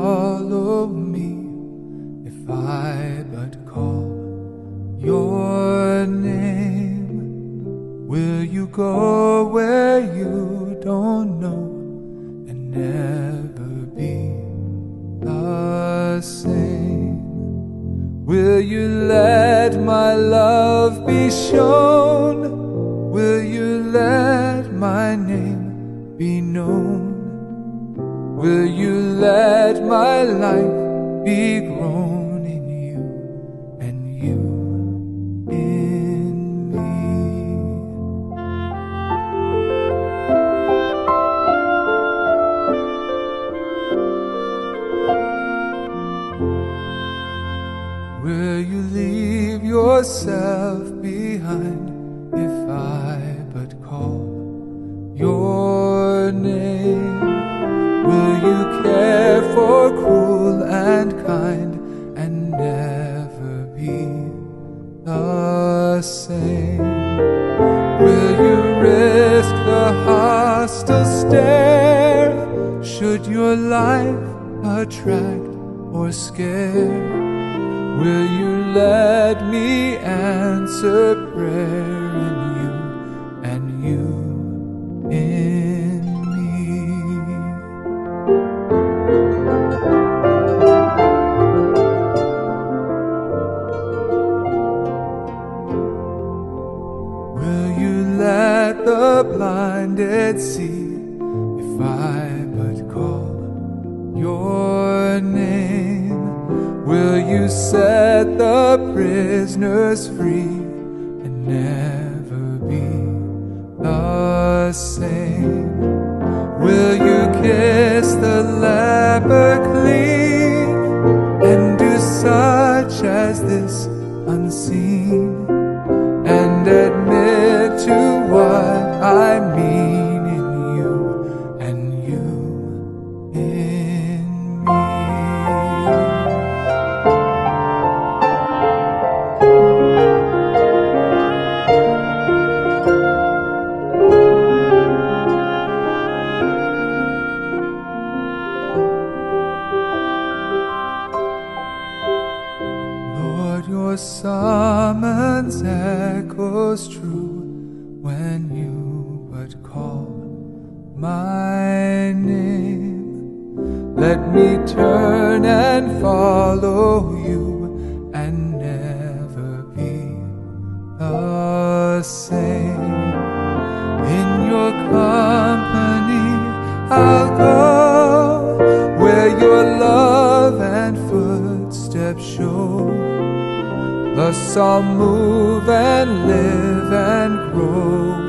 follow me if I but call your name? Will you go where you don't know and never be the same? Will you let my love be shown? Will you let my name be known? Will you let my life be grown in you and you in me? Will you leave yourself behind if I but call your name? Will you care for cruel and kind and never be the same? Will you risk the hostile stare? Should your life attract or scare? Will you let me answer prayer in you and you in me? Will you let the blinded see if I but call your name? Will you set the prisoners free and never be the same? Will you kiss the leper clean and do such as this unseen and admit to what I mean in you and you in me? Your summons echoes true when you but call my name. Let me turn and follow you and never be the same. In your company I'll go where your love and footsteps show. Thus I'll move and live and grow